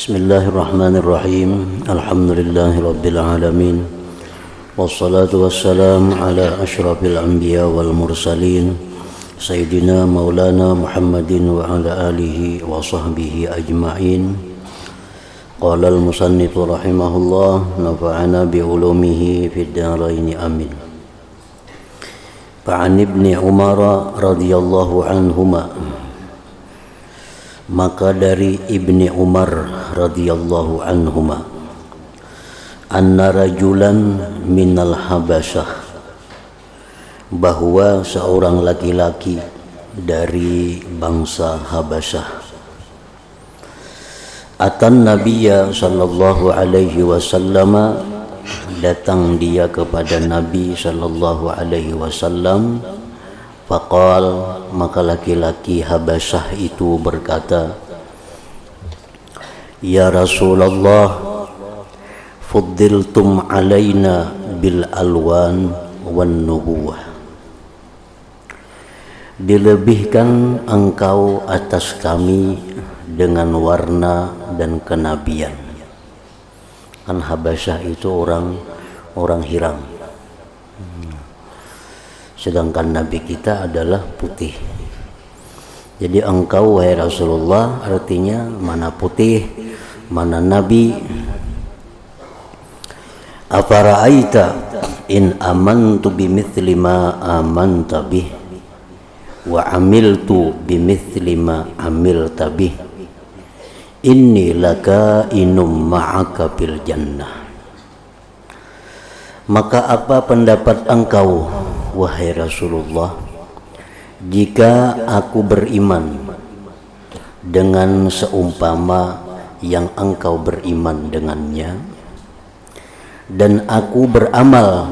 Bismillahirrahmanirrahim. Alhamdulillahirabbil alamin. Wassalatu wassalamu ala asyrafil anbiya wal mursalin sayyidina maulana Muhammadin wa ala alihi wa sahbihi ajma'in. Qala al-musannif rahimahullah, nafa'ana bi ulumihi fid dharain amin. Fa'an ibni Umar radhiyallahu anhuma, maka dari Ibni Umar radhiyallahu anhuma, anna rajulan minal Habasyah, bahwa seorang laki-laki dari bangsa Habasyah, atan Nabiyya sallallahu alaihi wasallam, datang dia kepada Nabi sallallahu alaihi wasallam. Faqal, maka laki-laki Habasyah itu berkata, Ya Rasulullah, fuddiltum alaina bil alwan wan nubuwah, dilebihkan engkau atas kami dengan warna dan kenabian. Kan Habasyah itu orang Hiram, sedangkan Nabi kita adalah putih. Jadi engkau wahai Rasulullah, artinya mana putih, mana Nabi. Afara'aita in amantu bimithli ma amanta bih wa amiltu bimithli ma amilta bih, inni lakainum ma'aka bil jannah. Maka apa pendapat engkau wahai Rasulullah, jika aku beriman dengan seumpama yang engkau beriman dengannya, dan aku beramal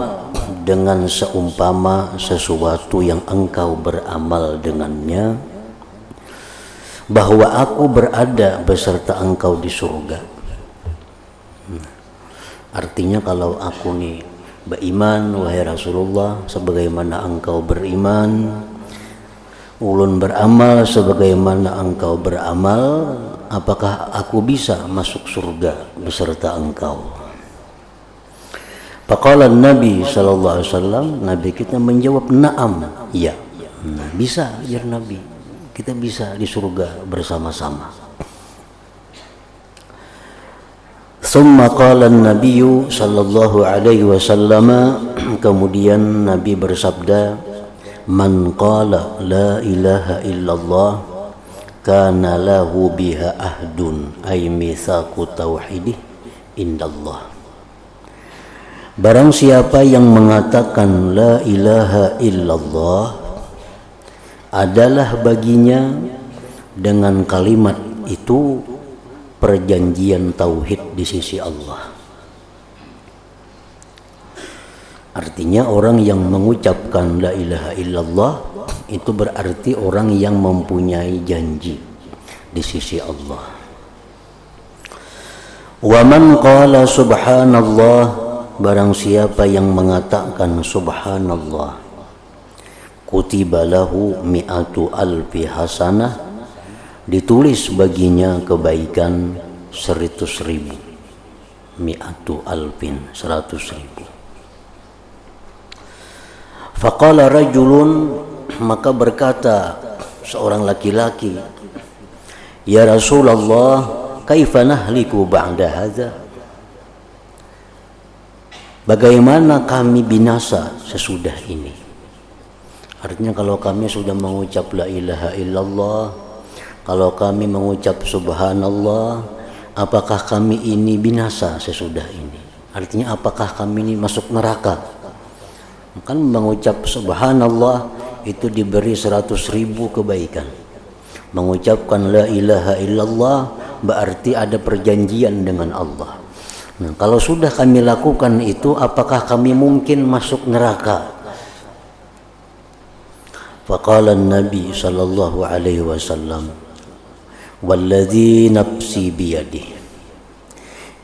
dengan seumpama sesuatu yang engkau beramal dengannya, bahwa aku berada beserta engkau di surga. Artinya kalau aku nih beriman wahai Rasulullah sebagaimana engkau beriman, ulun beramal sebagaimana engkau beramal, apakah aku bisa masuk surga beserta engkau? Faqala Nabi sallallahu alaihi wasallam, Nabi kita menjawab, na'am, ya. Bisa ya Nabi, kita bisa di surga bersama-sama. Summa qala an-nabiyyu sallallahu alaihi wasallam, kemudian Nabi bersabda, man qala la ilaha illallah kana lahu biha ahdun ay mitsaqu tauhidih indallah. Barang siapa yang mengatakan la ilaha illallah, adalah baginya dengan kalimat itu perjanjian tauhid di sisi Allah. Artinya orang yang mengucapkan la ilaha illallah itu berarti orang yang mempunyai janji di sisi Allah. Wa man qala subhanallah, barang siapa yang mengatakan subhanallah, kutiba lahu mi'atu alfi hasanah, ditulis baginya kebaikan 100.000. Mi'atu alfin, 100.000. Faqala rajulun, maka berkata seorang laki-laki, Ya Rasulullah, kaifa nahliku ba'da hadza? Bagaimana kami binasa sesudah ini? Artinya kalau kami sudah mengucap la ilaha illallah, kalau kami mengucap subhanallah, apakah kami ini binasa sesudah ini? Artinya apakah kami ini masuk neraka? Kan mengucap subhanallah itu diberi 100.000 kebaikan. Mengucapkan la ilaha illallah berarti ada perjanjian dengan Allah. Nah, kalau sudah kami lakukan itu, apakah kami mungkin masuk neraka? Faqala an-nabi sallallahu alaihi wasallam, walladzi nafsi biyadihi,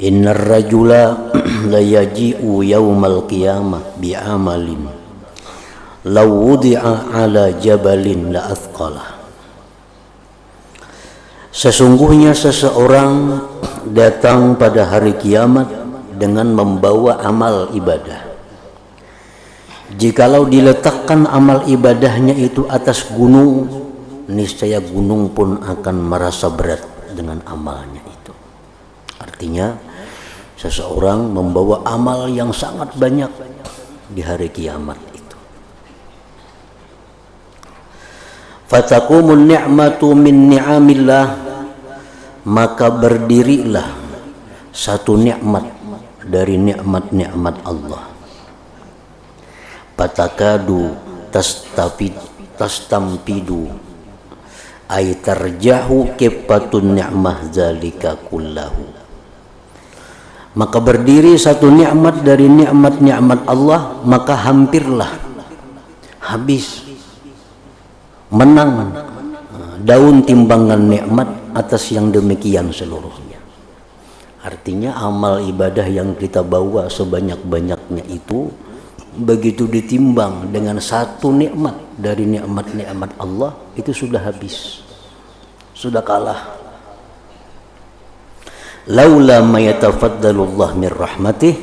innar rajula la yaji'u yaumal qiyamah bi'amalin law wudi'a ala jabalin la athqalah. Sesungguhnya seseorang datang pada hari kiamat dengan membawa amal ibadah. Jikalau diletakkan amal ibadahnya itu atas gunung, niscaya gunung pun akan merasa berat dengan amalnya itu. Artinya seseorang membawa amal yang sangat banyak di hari kiamat itu. Fataqumun ni'matu min ni'amillah, maka berdirilah satu nikmat dari nikmat-nikmat Allah. Patakadu tastampidu ay tarjahu kifatun ni'mah zalika kullahu. Maka berdiri satu nikmat dari nikmat-nikmat Allah, maka hampirlah habis, menang daun timbangan nikmat atas yang demikian seluruhnya. Artinya amal ibadah yang kita bawa sebanyak-banyaknya itu, begitu ditimbang dengan satu nikmat dari nikmat-nikmat Allah, itu sudah habis, sudah kalah. Laula ma yatafaddalullah min rahmatih,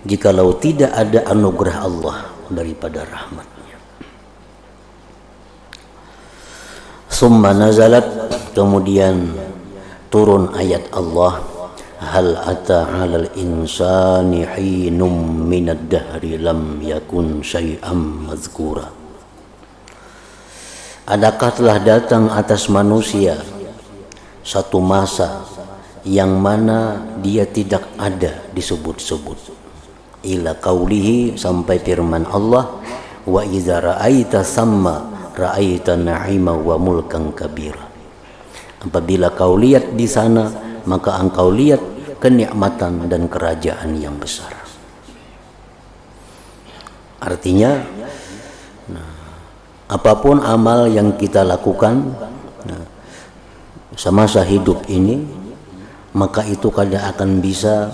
jikalau tidak ada anugerah Allah daripada rahmatnya. Summa nazalat, kemudian turun ayat Allah, hal ata 'alal insani hinum minad dahri lam yakun syai'am mazkura. Adakah telah datang atas manusia satu masa yang mana dia tidak ada disebut-sebut. Ila qaulihi, sampai firman Allah, wa idza ra'aita samma ra'aita na'ima wa mulkan kabira. Apabila kau lihat di sana, maka engkau lihat kenikmatan dan kerajaan yang besar. Artinya, apapun amal yang kita lakukan semasa hidup ini, maka itu kadang akan bisa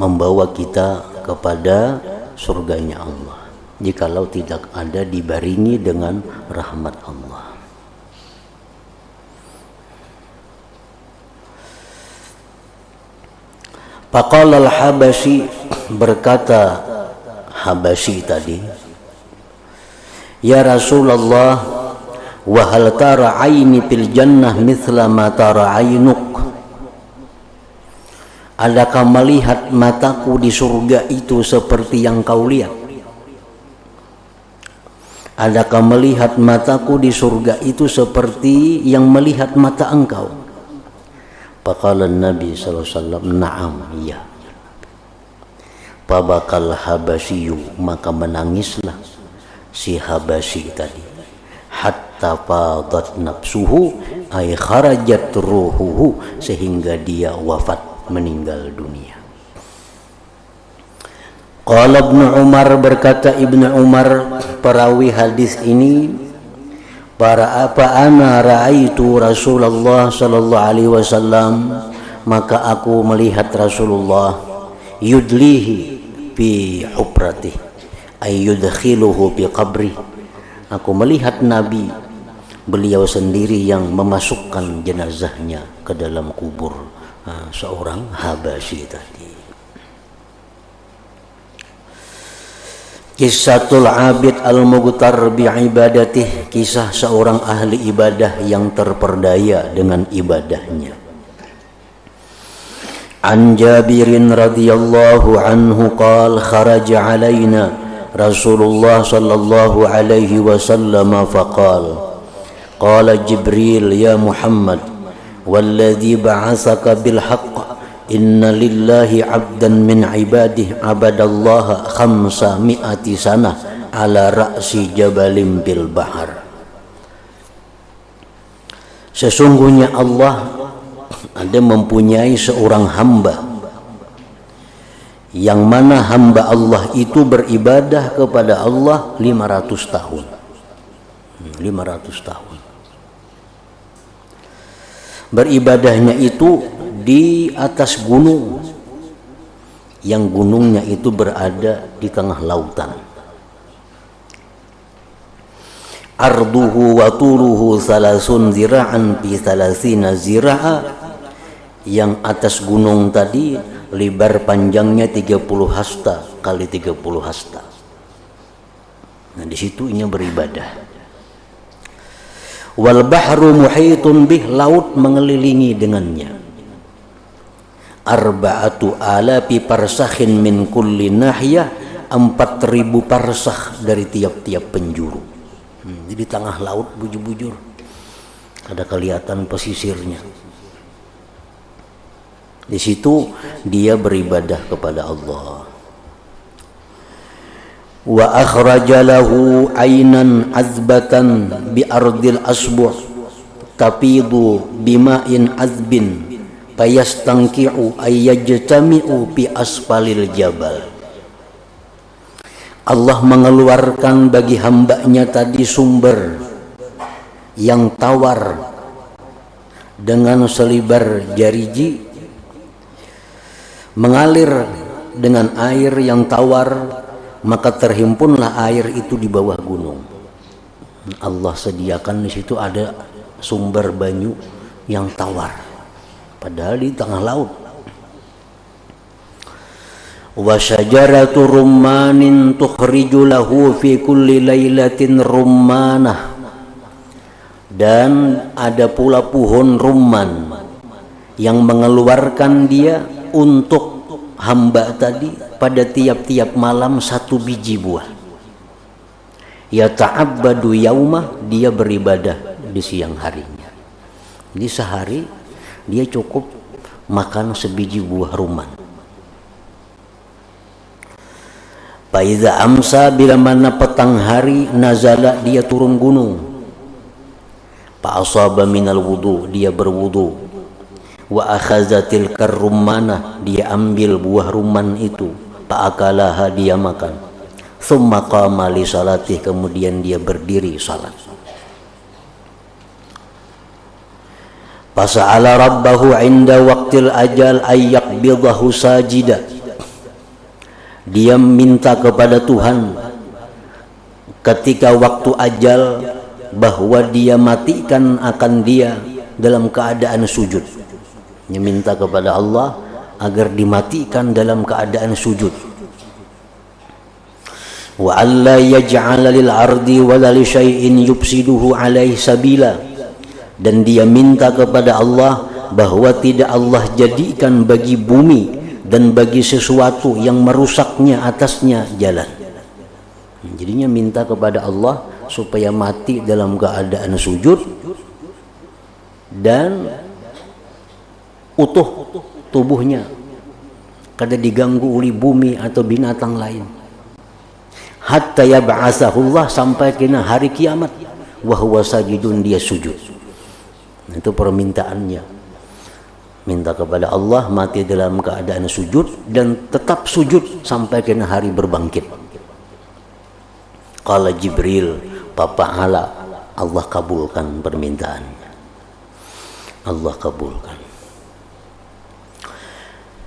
membawa kita kepada surganya Allah, jikalau tidak ada dibaringi dengan rahmat Allah. Faqala al-Habasyi, berkata Habasyi tadi, ya Rasulullah, wa hal tara aini fil jannah mithla ma tara ainuk. Adakah melihat mataku di surga itu seperti yang kau lihat? Adakah melihat mataku di surga itu seperti yang melihat mata engkau? Faqala Nabi sallallahu alaihi wasallam, na'am, iya. Fabakal Habasyiyu, maka menangislah si Habasyi tadi, hatta fadat nafsuhu ay kharajat ruhuhu, sehingga dia wafat, meninggal dunia. Qala Ibnu Umar, berkata Ibnu Umar perawi hadis ini, para apa ana raaitu Rasulullah sallallahu alaihi wasallam, maka aku melihat Rasulullah yudlihi fi hubrati ay yudkhiluhu fi qabri. Aku melihat Nabi, beliau sendiri yang memasukkan jenazahnya ke dalam kubur seorang Habasyi tadi. Kisahul abid al-mughtar bi'ibadatih, kisah seorang ahli ibadah yang terperdaya dengan ibadahnya. An Jabirin radhiyallahu anhu qala kharaja alaina Rasulullah sallallahu alaihi wasallam faqala qala Jibril ya Muhammad walladhi ba'atsaka bil haqq inna lillahi 'abdan min 'ibadihi 'abadallaha 500 sanah ala ra'si jabalin bil bahar. Sesungguhnya Allah ada mempunyai seorang hamba, yang mana hamba Allah itu beribadah kepada Allah 500 tahun. 500 tahun. Beribadahnya itu di atas gunung, yang gunungnya itu berada di tengah lautan. arduhu wa tuluhu salasun zira'an fi salasina zira'a, yang atas gunung tadi lebar panjangnya 30 hasta kali 30 hasta. Nah di situ ini beribadah. Wal bahru muhitun bih, laut mengelilingi dengannya. Arba'atu alafi parsakhin min kulli nahiyah, 4.000 parsakh dari tiap-tiap penjuru. Jadi tengah laut bujur-bujur, ada kelihatan pesisirnya. Di situ dia beribadah kepada Allah. Wa akhraja lahu aynan azbatan bi ardil asbuh tafidu bima'in azbin fayastanqi'u ayyajtami'u bi asfalil jabal. Allah mengeluarkan bagi hambanya tadi sumber yang tawar dengan selibar jariji, mengalir dengan air yang tawar, maka terhimpunlah air itu di bawah gunung. Allah sediakan di situ ada sumber banyu yang tawar, padahal di tengah laut. Wa syajaratu rummanin tukhriju lahu fi kulli lailatin rummanah, dan ada pula pohon rumman yang mengeluarkan dia untuk hamba tadi pada tiap-tiap malam 1 biji buah. Ya ta'abbadu yaumah, dia beribadah di siang harinya. Jadi sehari dia cukup makan sebiji buah rumman. Faiza amsa, bila mana petang hari, nazala, dia turun gunung. Fa asaba minal wudu, dia berwudu. Wa akhazatil karrummana, dia ambil buah rumman itu. Fa akalaha, dia makan. Tsumma qama li salatih, kemudian dia berdiri salat. Fasa'ala rabbahu inda waqtil ajal ayyaqbidahu sajida, dia minta kepada Tuhan ketika waktu ajal bahwa dia matikan akan dia dalam keadaan sujud. Dia minta kepada Allah agar dimatikan dalam keadaan sujud. Wa alla yaj'ala lil ardi wa la li syai'in yufsiduhu alaihi sabila, dan dia minta kepada Allah bahwa tidak Allah jadikan bagi bumi dan bagi sesuatu yang merusaknya atasnya jalan. Jadinya minta kepada Allah supaya mati dalam keadaan sujud dan utuh tubuhnya, kada diganggu oleh bumi atau binatang lain. Hatta yab'asahullah, sampai kena hari kiamat, wa huwa sajidun, dia sujud. Itu permintaannya. Minta kepada Allah mati dalam keadaan sujud dan tetap sujud sampai kena hari berbangkit. Qala Jibril, fa'ala, Allah kabulkan permintaannya. Allah kabulkan.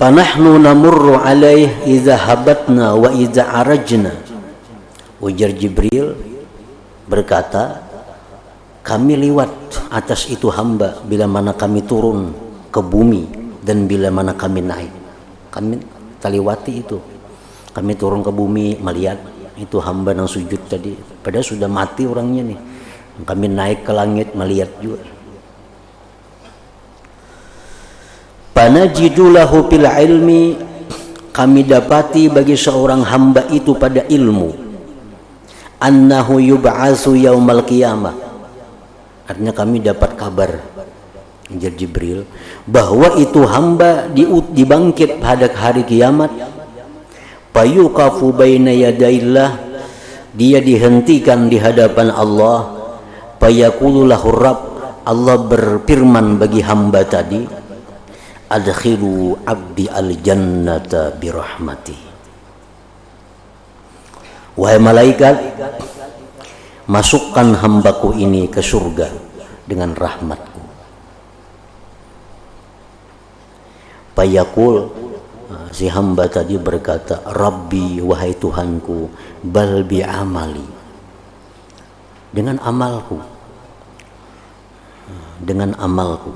Panahnu namurru alaih idza habatna wa idza arajna. Ujar Jibril berkata, kami lewat atas itu hamba bila mana kami turun ke bumi dan bila mana kami naik. Kami taliwati itu. Kami turun ke bumi melihat itu hamba yang sujud tadi, padahal sudah mati orangnya nih. Kami naik ke langit melihat juga. Panajidu lahu fil ilmi, kami dapati bagi seorang hamba itu pada ilmu, annahu yub'atsu yaumal qiyamah. Artinya kami dapat kabar dari Jibril bahwa itu hamba dibangkit pada hari kiamat. Fayuqafu baina yadaillah, dia dihentikan di hadapan Allah. Fayaqulu lahu rabb, Allah berfirman bagi hamba tadi, adkhilu abdi al-jannata birahmati. Wahai malaikat, masukkan hambaku ini ke surga dengan rahmatku. Fayaqul, si hamba tadi berkata, Rabbi, wahai Tuhanku, bal bi amali, dengan amalku. Dengan amalku.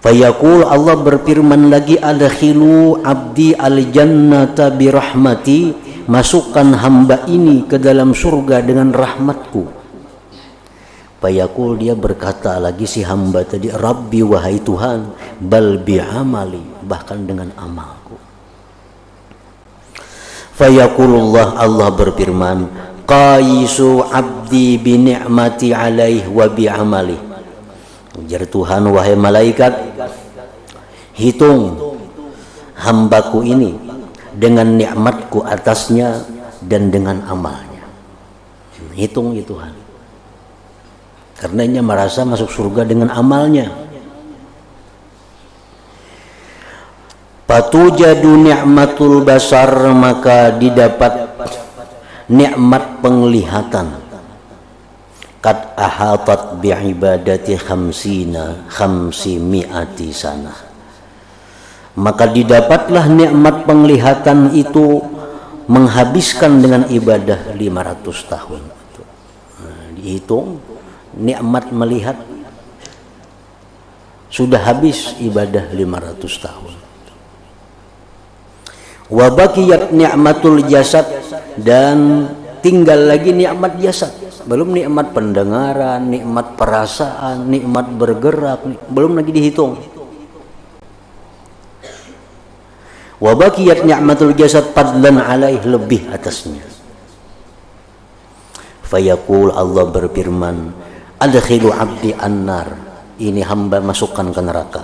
Fayaqul, Allah berfirman lagi, adkhilu abdi al-jannata birahmati, masukkan hamba ini ke dalam surga dengan rahmatku. Fayaqul, dia berkata lagi si hamba tadi, Rabbi, wahai Tuhan, bal bi'amali, bahkan dengan amalku. Fayaqulullah, Allah berfirman, qaisu abdi bi ni'mati alaih wa bi amali. Ujar Tuhan, wahai malaikat, hitung hambaku ini dengan nikmatku atasnya dan dengan amalnya. Hitung ya Tuhan. Karena dia merasa masuk surga dengan amalnya. Patujadu ni'matul basar, maka didapat nikmat penglihatan. Qad ahatat bi'ibadati khamsi mi'ati sana. Maka didapatlah nikmat penglihatan itu menghabiskan dengan ibadah 500 tahun. Nah, dihitung nikmat melihat sudah habis ibadah 500 tahun. Wa baqiyat ni'matul jasad, dan tinggal lagi nikmat jasad. Belum nikmat pendengaran, nikmat perasaan, nikmat bergerak, belum lagi dihitung. Wa baqiyat ni'matul jasad fadlan alaih, lebih atasnya. Fayaqul, Allah berfirman, adkhilu abdi annar, ini hamba masukkan ke neraka.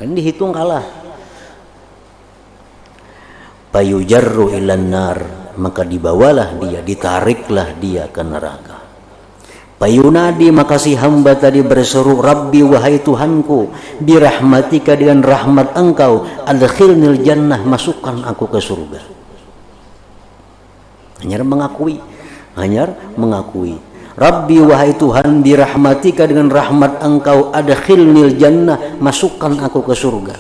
Kan dihitung kalah. Fayujarru ilan nar, maka dibawalah dia, ditariklah dia ke neraka. Payunadi, maka si hamba tadi berseru, Rabbi, wahai Tuhanku, birahmatika, dengan rahmat engkau, adkhilnil jannah, masukkan aku ke surga. Hanya mengakui, Rabbi, wahai Tuhan, birahmatika, dengan rahmat engkau, adkhilnil jannah, masukkan aku ke surga.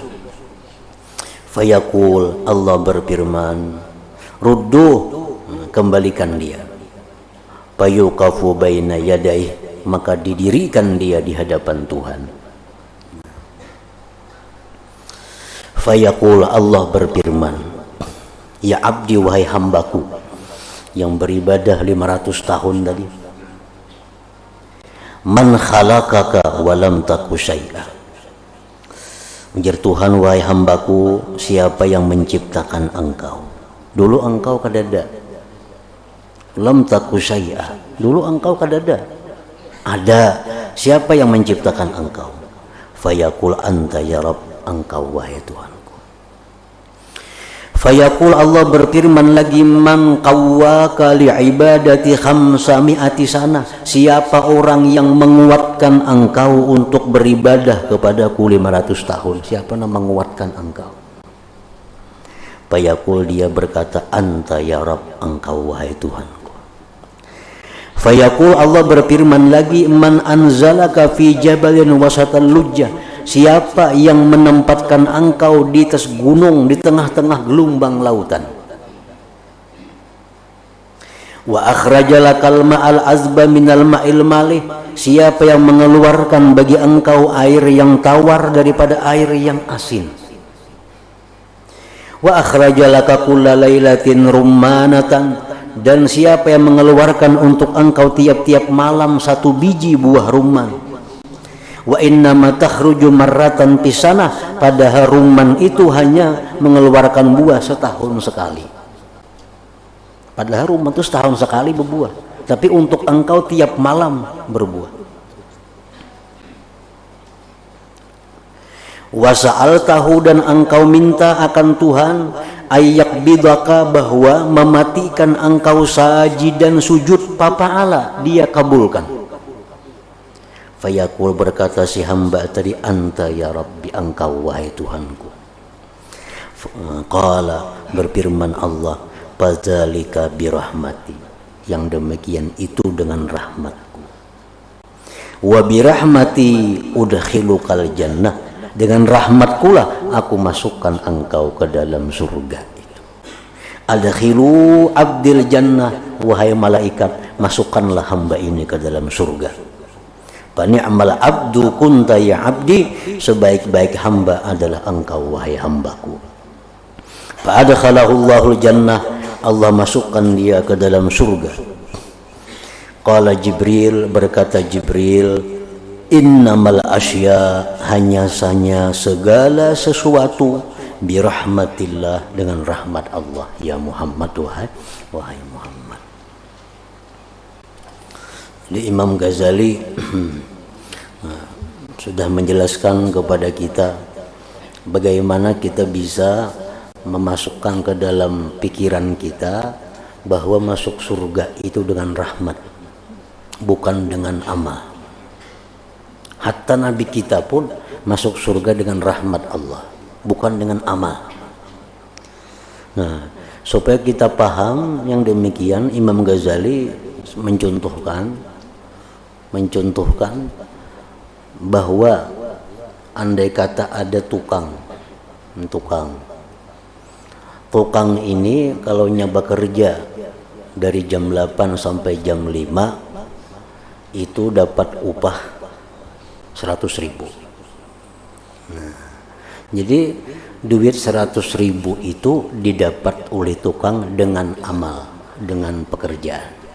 Fayaqul, Allah berfirman, rudduh, kembalikan dia. Fayuqafu baina yadaih, maka didirikan dia di hadapan Tuhan. Fayaqul, Allah berfirman, ya abdi, wahai hambaku yang beribadah 500 tahun tadi, man khalaqaka wa lam taku syai'a. Ujar Tuhan, wahai hambaku, siapa yang menciptakan engkau? Dulu engkau kadada. Lam taku syai'a, dulu engkau kadada. Ada. Siapa yang menciptakan engkau? Fayaqul anta ya Rabb, engkau wahai Tuhanku. Fayaqul, Allah berfirman lagi, man qawwaka li'ibadati khamsami'ati sana, siapa orang yang menguatkan engkau untuk beribadah kepadaku 500 tahun? Siapa yang menguatkan engkau? Fayaqul, dia berkata, anta ya Rabb, engkau wahai Tuhanku. Fayaqul, Allah berfirman lagi, man anzalaka fi jabalin wasatal lujjah, siapa yang menempatkan engkau di atas gunung di tengah-tengah gelombang lautan. Wa akhrajalakal ma'al azba minal ma'il malih, siapa yang mengeluarkan bagi engkau air yang tawar daripada air yang asin. Wa akhrajalaka kulla lailatin rummanatan, dan siapa yang mengeluarkan untuk engkau tiap-tiap malam 1 biji buah rumman. Wa innama takhruju marratan pisanah, padahal rumman itu hanya mengeluarkan buah setahun sekali. Padahal rumman itu setahun sekali berbuah, tapi untuk engkau tiap malam berbuah. Wa sa'altahu, dan engkau minta akan Tuhan, ayyak bidaka, bahwa mematikan engkau sajidan sujud, papa'ala, dia kabulkan. Fayaqul, berkata si hamba tadi, anta ya Rabbi, engkau wahai Tuhanku. Qala, berfirman Allah, fadzalika birahmati, yang demikian itu dengan rahmatku. Wa birahmati udkhilukal jannah, dengan rahmatkulah aku masukkan engkau ke dalam surga itu. Adkhilu abdil jannah, wahai malaikat, masukkanlah hamba ini ke dalam surga. Fa ni'mal abdu kunta ya abdi, sebaik-baik hamba adalah engkau wahai hambaku. Fa adkhalahu Allahul jannah, Allah masukkan dia ke dalam surga. Qala Jibril, berkata Jibril, innamal asya, hanya saja segala sesuatu, birahmatillah, dengan rahmat Allah, ya Muhammad, wahai Muhammad. Di Imam Ghazali sudah menjelaskan kepada kita bagaimana kita bisa memasukkan ke dalam pikiran kita bahwa masuk surga itu dengan rahmat, bukan dengan amal. Hatta Nabi kita pun masuk surga dengan rahmat Allah, bukan dengan amal. Nah, supaya kita paham yang demikian, Imam Ghazali mencontohkan bahwa andai kata ada tukang ini kalau nyaba kerja dari jam 8 sampai jam 5 itu dapat upah 100.000. Nah, jadi duit 100.000 itu didapat oleh tukang dengan amal, dengan pekerjaan.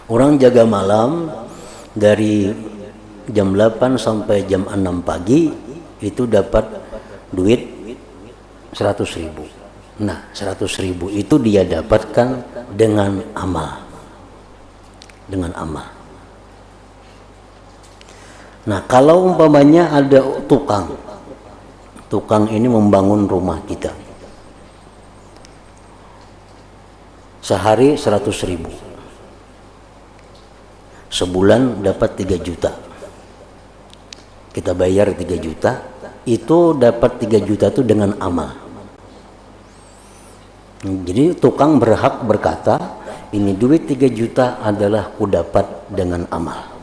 Orang jaga malam dari jam 8 sampai jam 6 pagi itu dapat duit 100.000. Nah, 100.000 itu dia dapatkan dengan amal. Dengan amal. Nah, kalau umpamanya ada tukang ini membangun rumah kita. Sehari 100.000. Sebulan dapat 3 juta. Kita bayar 3 juta, itu dapat 3 juta itu dengan amal. Jadi tukang berhak berkata, ini duit 3 juta adalah ku dapat dengan amal.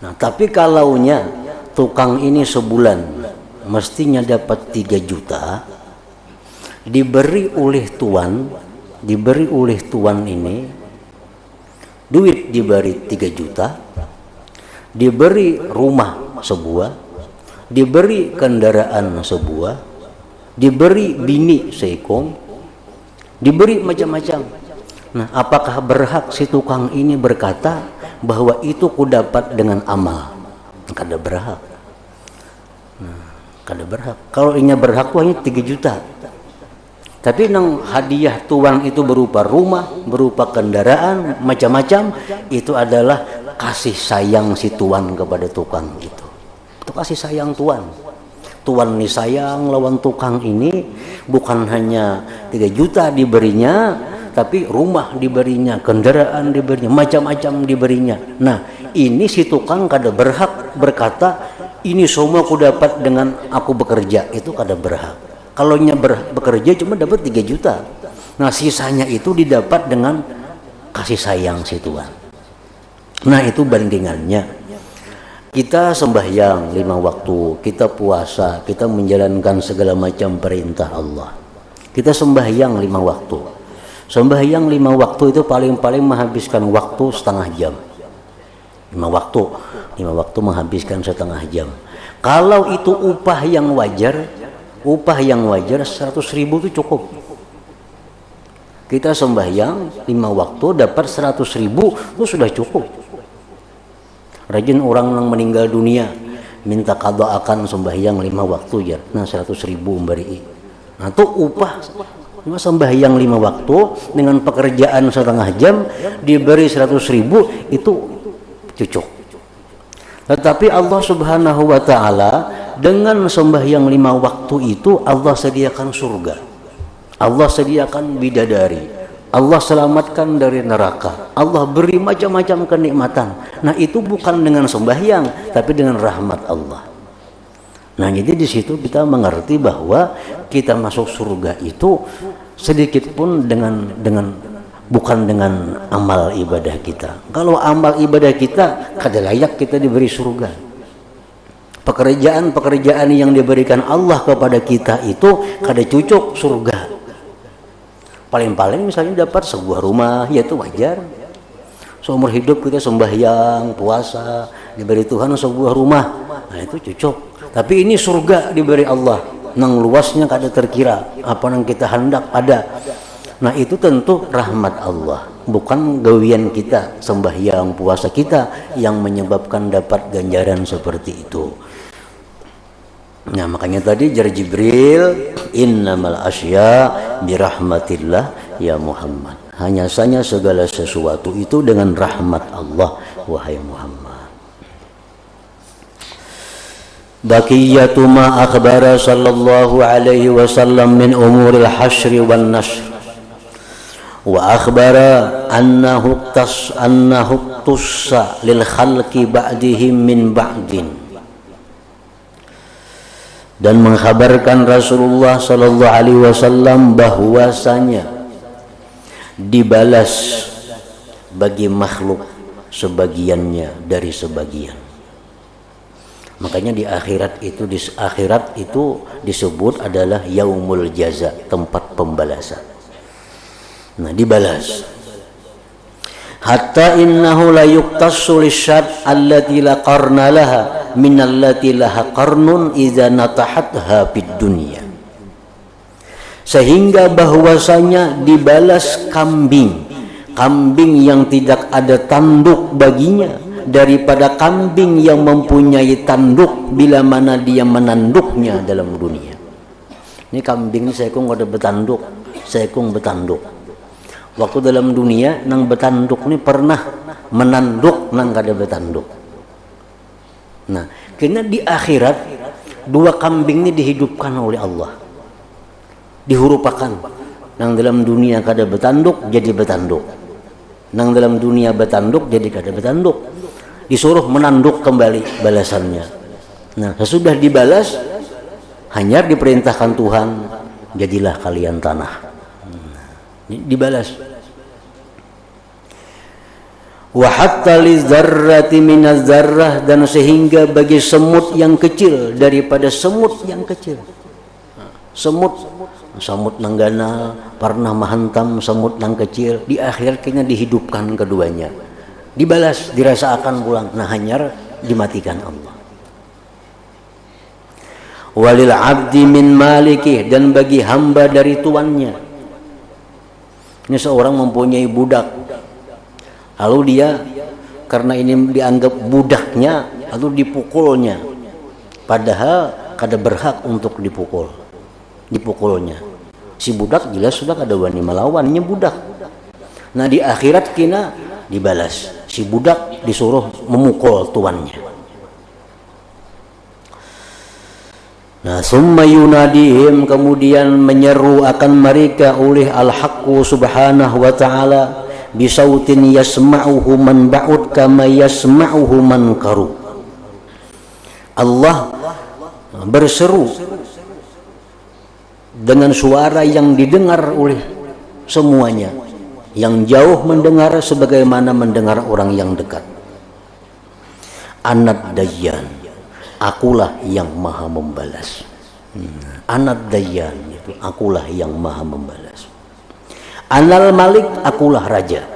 Nah, tapi kalaunya tukang ini sebulan mestinya dapat 3 juta, diberi oleh tuan ini duit, diberi 3 juta, diberi rumah sebuah, diberi kendaraan sebuah, diberi bini seekor, diberi macam-macam. Nah, apakah berhak si tukang ini berkata bahwa itu ku dapat dengan amal? Kada berhak. Nah, kada berhak. Kalau ini berhak hanya 3 juta. Tapi nang hadiah tuan itu berupa rumah, berupa kendaraan, macam-macam, itu adalah kasih sayang si tuan kepada tukang itu. Itu kasih sayang tuan. Tuan ini sayang lawan tukang ini, bukan hanya 3 juta diberinya, tapi rumah diberinya, kendaraan diberinya, macam-macam diberinya. Nah, ini si tukang kada berhak berkata, ini semua aku dapat dengan aku bekerja. Itu kada berhak. Kalau bekerja cuma dapat 3 juta. Nah, sisanya itu didapat dengan kasih sayang si Tuhan. Nah, itu bandingannya. Kita sembahyang 5 waktu, kita puasa, kita menjalankan segala macam perintah Allah. Kita sembahyang 5 waktu. Sembahyang 5 waktu itu paling-paling menghabiskan waktu setengah jam. 5 waktu menghabiskan setengah jam. Kalau itu upah yang wajar 100.000 itu cukup. Kita sembahyang 5 waktu dapat 100.000 itu sudah cukup. Rajin orang yang meninggal dunia minta qada akan sembahyang 5 waktu ya. Nah, 100.000 memberi. Nah, itu upah sembahyang 5 waktu dengan pekerjaan setengah jam diberi 100.000 itu cukup. Tetapi Allah Subhanahu wa taala dengan sembahyang 5 waktu itu Allah sediakan surga, Allah sediakan bidadari, Allah selamatkan dari neraka, Allah beri macam-macam kenikmatan. Nah, itu bukan dengan sembahyang tapi dengan rahmat Allah. Nah, jadi di situ kita mengerti bahwa kita masuk surga itu sedikit pun bukan dengan amal ibadah kita. Kalau amal ibadah kita kada layak kita diberi surga. Pekerjaan yang diberikan Allah kepada kita itu kada cucuk surga. Paling-paling misalnya dapat sebuah rumah, ya itu wajar. Seumur hidup kita sembahyang, puasa, diberi Tuhan sebuah rumah, nah itu cocok. Tapi ini surga diberi Allah, nang luasnya kada terkira, apa yang kita hendak ada. Nah itu tentu rahmat Allah, bukan gawian kita, sembahyang, puasa kita yang menyebabkan dapat ganjaran seperti itu. Nah makanya tadi jar Jibril, innamal asya birahmatillah ya Muhammad. Hanya saja segala sesuatu itu dengan rahmat Allah, wahai Muhammad. Baqiyatu ma akhbara sallallahu alaihi wasallam min umuril hasyri wan nashr. Wa akhbara annahu tussa lil khalqi ba'dihim min ba'din. Dan mengkhabarkan Rasulullah sallallahu alaihi wasallam bahwasanya dibalas bagi makhluk sebagiannya dari sebagian. Makanya di akhirat itu disebut adalah yaumul jaza, tempat pembalasan. Nah, dibalas. Hatta innahu la yuqtassu lisyad allati la qarna laha min allati laha qarnun idza natahatha fid dunya. Sehingga bahwasanya dibalas kambing yang tidak ada tanduk baginya daripada kambing yang mempunyai tanduk bila mana dia menanduknya dalam dunia. Ini kambing ini seekong ada betanduk, seekong betanduk. Waktu dalam dunia nang betanduk ini pernah menanduk nang kada betanduk. Nah, karena di akhirat dua kambing ini dihidupkan oleh Allah. Dihurupakan nang dalam dunia kada betanduk jadi betanduk, nang dalam dunia betanduk jadi kada betanduk, disuruh menanduk kembali balasannya. Nah sesudah dibalas hanya diperintahkan Tuhan, jadilah kalian tanah. Dibalas. Wa hatta lizzarrati minaz zarrah, dan sehingga bagi semut yang kecil daripada semut yang kecil. Semut nanggana pernah menghantam semut nang kecil, di akhir kayaknya dihidupkan keduanya, dibalas, dirasakan pulang. Nah hanyar dimatikan Allah. Walil abdi min maliki, dan bagi hamba dari tuannya. Ini seorang mempunyai budak, lalu dia karena ini dianggap budaknya lalu dipukulnya, padahal kada berhak untuk dipukulnya. Si budak jelas sudah kada wani melawannya budak. Nah di akhirat kina dibalas, si budak disuruh memukul tuannya. Nah summa yunadihim, kemudian menyeru akan mereka oleh al-haqqu subhanahu wa ta'ala bisautin yasma'uhu man ba'ud kama yasma'uhu man karu. Allah berseru dengan suara yang didengar oleh semuanya, yang jauh mendengar sebagaimana mendengar orang yang dekat. Anad dayyan, akulah yang maha membalas. Anad dayyan, itu akulah yang maha membalas. Anal malik, akulah raja.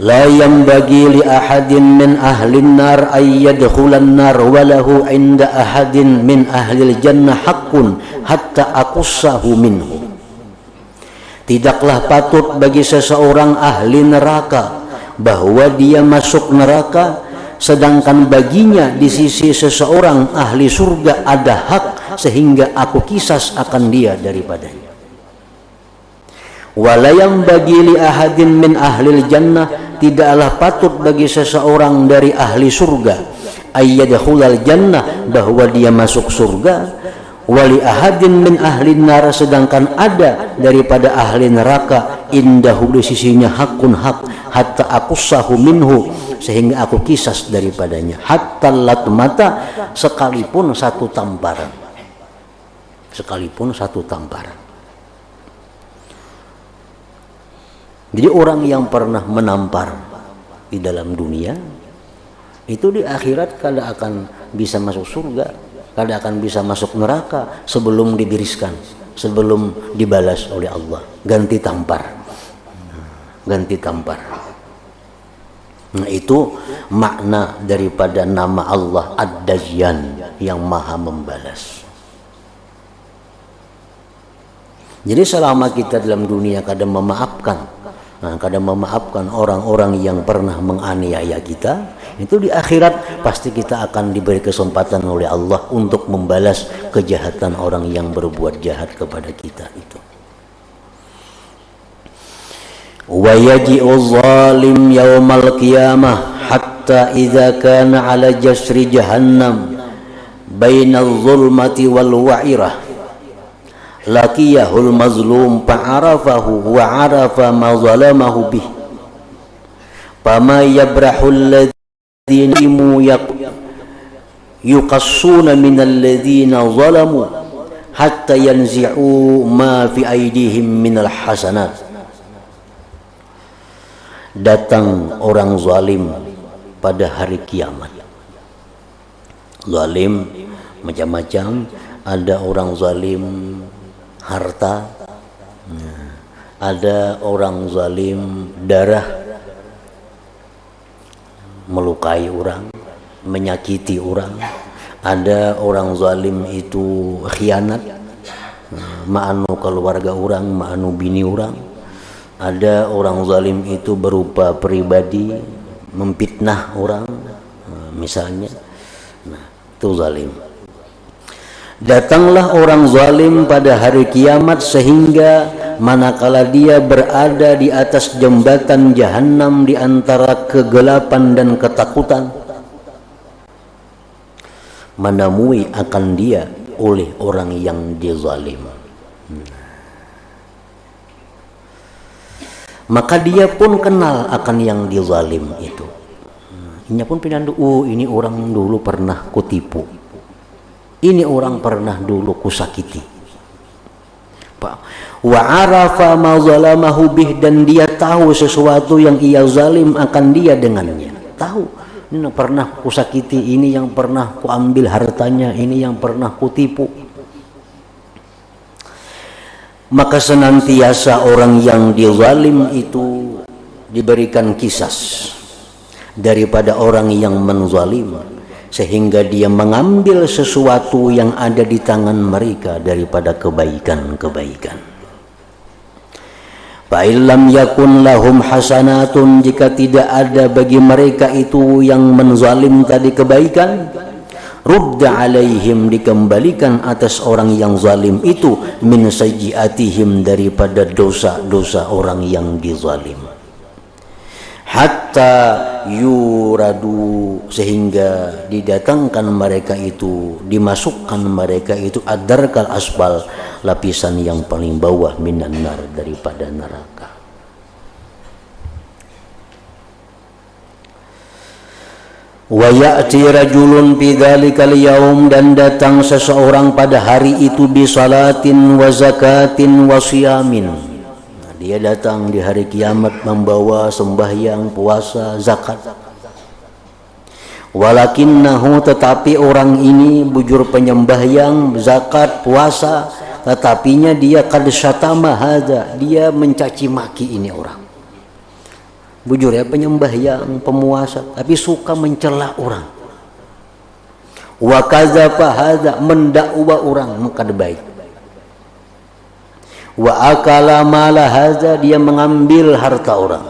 La yanbaghi li ahadin min ahlin nar ay yadkhulan nar walahu inda ahadin min ahlil jannah haqqun hatta aqussahu minhu. Tidaklah patut bagi seseorang ahli neraka bahwa dia masuk neraka, sedangkan baginya di sisi seseorang ahli surga ada hak sehingga aku kisas akan dia daripadanya. Walayam bagi li ahadin min ahlil jannah, tidaklah patut bagi seseorang dari ahli surga ayyadkhulal jannah, bahwa dia masuk surga. Wali ahadin min ahli nar, sedangkan ada daripada ahli neraka indahu di sisinya hakun hak hatta aqussahu minhu, sehingga aku kisas daripadanya. Hatta latmata, sekalipun satu tamparan, sekalipun satu tamparan. Jadi orang yang pernah menampar di dalam dunia itu di akhirat kada akan bisa masuk surga, kada akan bisa masuk neraka sebelum dibiriskan. sebelum dibalas oleh Allah. Ganti tampar. Ganti tampar. Nah, itu makna daripada nama Allah Ad-Dayyan, yang maha membalas. Jadi selama kita dalam dunia kadang memaafkan, kadang memaafkan orang-orang yang pernah menganiaya kita, itu di akhirat pasti kita akan diberi kesempatan oleh Allah untuk membalas kejahatan orang yang berbuat jahat kepada kita itu. Wa yaji'u zalim yaumal qiyamah hatta idza kana ala jasri jahannam bainal zulmati wal wa'irah laqiyahul mazlum fa'arafahu wa 'arafa ma zalamahu bih fama yabrahul ladzina yuqassuna minal ladzina zalamu hatta yanzi'u ma fi aydihim minal hasanat. Datang orang zalim pada hari kiamat. Zalim macam-macam, ada orang zalim harta, ada orang zalim darah, melukai orang, menyakiti orang, ada orang zalim itu khianat, ma'anu keluarga orang, ma'anu bini orang. Ada orang zalim itu berupa pribadi, memfitnah orang, misalnya. Nah, itu zalim. Datanglah orang zalim pada hari kiamat sehingga manakala dia berada di atas jembatan jahanam di antara kegelapan dan ketakutan, menemui akan dia oleh orang yang dizalim. Maka dia pun kenal akan yang dizalim itu. Ini pun pinandu, ini orang dulu pernah kutipu. Ini orang pernah dulu kusakiti. Wa arafa ma zalamahu bih, dan dia tahu sesuatu yang ia zalim akan dia dengannya. Tahu, ini pernah kusakiti, ini yang pernah kuambil hartanya, ini yang pernah kutipu. Maka senantiasa orang yang dizalim itu diberikan kisas daripada orang yang menzalim, sehingga dia mengambil sesuatu yang ada di tangan mereka daripada kebaikan-kebaikan. Fa illam yakun lahum hasanatun, jika tidak ada bagi mereka itu yang menzalim tadi kebaikan, rudda alaihim, dikembalikan atas orang yang zalim itu, min sayyiatihim, daripada dosa-dosa orang yang dizalim, hatta yuradu, sehingga didatangkan mereka itu, dimasukkan mereka itu ad-darkal asfal, lapisan yang paling bawah, minan nar, daripada neraka. Wa ya'ti rajulun fi dzalikal yaum, dan datang seseorang pada hari itu, bi salatin wa zakatin wa siyamin. Dia datang di hari kiamat membawa sembahyang, puasa, zakat. Walakinnahu, tetapi orang ini bujur penyembahyang, zakat, puasa, tetapinya dia qad syatama hadza, dia mencaci maki ini orang. Bujur ya, penyembahyang, pemuasa, tapi suka mencela orang. Wa kadzaba hadza, mendakwa orang, maka baik. Wa akala mala hadza, dia mengambil harta orang.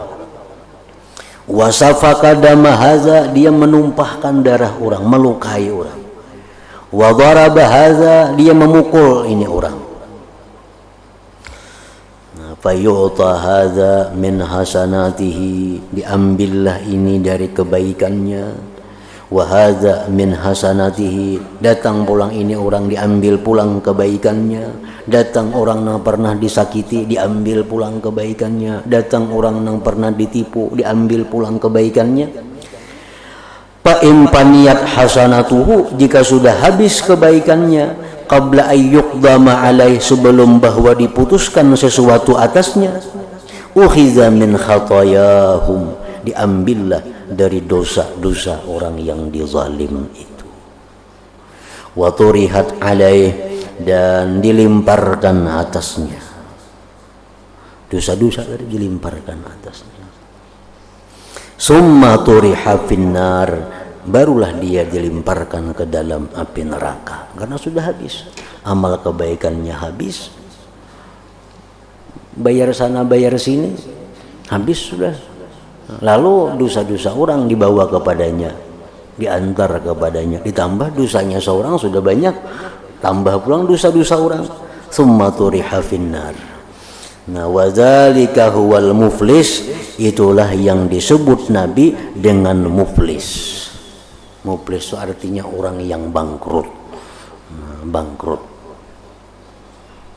Wa safaka dama hadza, dia menumpahkan darah orang, melukai orang. Wa daraba hadza, dia memukul ini orang. Fayu'ta hadza min hasanatihi, diambillah ini dari kebaikannya. Wa hadza min hasanatihi, datang pulang ini orang, diambil pulang kebaikannya. Datang orang yang pernah disakiti, diambil pulang kebaikannya. Datang orang yang pernah ditipu, diambil pulang kebaikannya. Fa in paniyat hasanatuhu, jika sudah habis kebaikannya, qabla ayyuqdama alaih, sebelum bahwa diputuskan sesuatu atasnya, ukhiza min khatayahum, diambillah dari dosa-dosa orang yang dizalim itu. Wa turihat alaih, dan dilimparkan atasnya. Dosa-dosa tadi dilimparkan atasnya. Summa turiha finnar, barulah dia dilimparkan ke dalam api neraka karena sudah habis. Amal kebaikannya habis, bayar sana bayar sini habis sudah. Lalu dosa-dosa orang dibawa kepadanya, diantar kepadanya, ditambah dosanya seorang sudah banyak, tambah pulang dosa-dosa orang. Summa turiha finnar. Nah, wadzalika huwal muflis, itulah yang disebut Nabi dengan muflis. Muflis itu artinya orang yang bangkrut. Nah, bangkrut.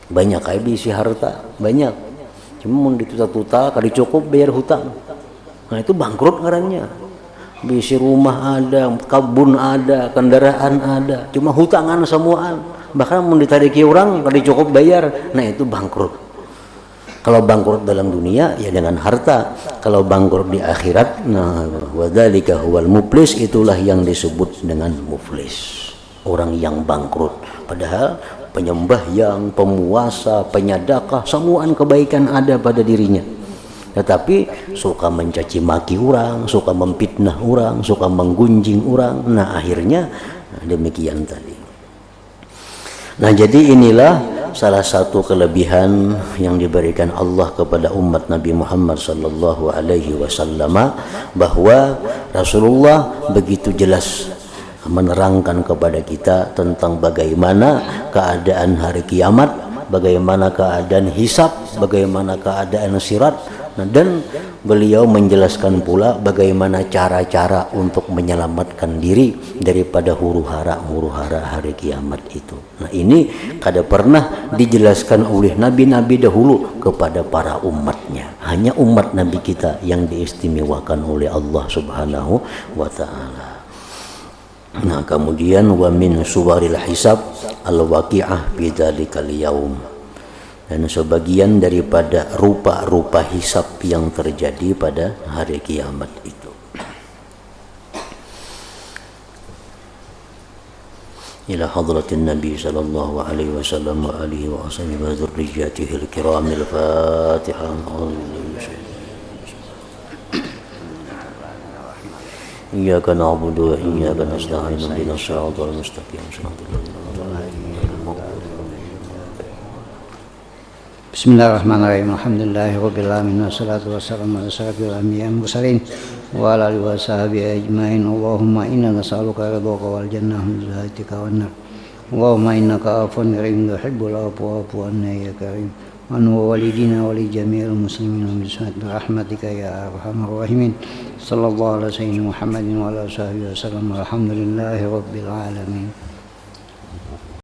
Banyak kayak bisi harta, banyak. Cuma mau dituta-tuta, kali cukup bayar hutang. Nah itu bangkrut ngarannya. Bisi rumah ada, kebun ada, kendaraan ada, cuma hutangan semuaan. Bahkan mau ditariki orang, kali cukup bayar. Nah itu bangkrut. Kalau bangkrut dalam dunia ya dengan harta. Kalau bangkrut di akhirat, nah wadzalika huwal muflis, itulah yang disebut dengan muflis. Orang yang bangkrut. Padahal penyembahyang, pemuasa, penyadakah, semuaan kebaikan ada pada dirinya. Tetapi suka mencaci maki orang, suka memfitnah orang, suka menggunjing orang. Nah akhirnya demikian tadi. Nah jadi inilah salah satu kelebihan yang diberikan Allah kepada umat Nabi Muhammad sallallahu alaihi wasallam, bahwa Rasulullah begitu jelas menerangkan kepada kita tentang bagaimana keadaan hari kiamat, bagaimana keadaan hisab, bagaimana keadaan sirat. Nah, dan beliau menjelaskan pula bagaimana cara-cara untuk menyelamatkan diri daripada huru-hara hari kiamat itu. Nah ini kada pernah dijelaskan oleh nabi-nabi dahulu kepada para umatnya. Hanya umat nabi kita yang diistimewakan oleh Allah subhanahu wa ta'ala. Nah kemudian wa min suwaril hisab al-waqi'ah bidzalikal yaum, dan sebagian daripada rupa-rupa hisab yang terjadi pada hari kiamat itu. Ila hadratin Nabi sallallahu alaihi wasallam wa alihi wa ashabihi wa dzurriyyatihi al-kiramil Fatihah. Iyyaka na'budu wa iyyaka nasta'in ihdinas siratal mustaqim. Bismillahirrahmanirrahim. Alhamdulillahirabbil alamin wassalatu wassalamu ala asyrafil anbiya'i wal mursalin wa ala alihi washabihi ajmain. Allahumma inna nas'aluka ridhaka wal jannah min zatika wan nar. Allahumma innaka afuwwun karim tuhibbul afwa fa'fu anna ya karim. Wa walidina wa li jami'il muslimin bi rahmatika ya arhamar rahimin. Sallallahu alaihi wasallam Muhammadin wa ala sahbihi wasallam. Alhamdulillahirabbil alamin.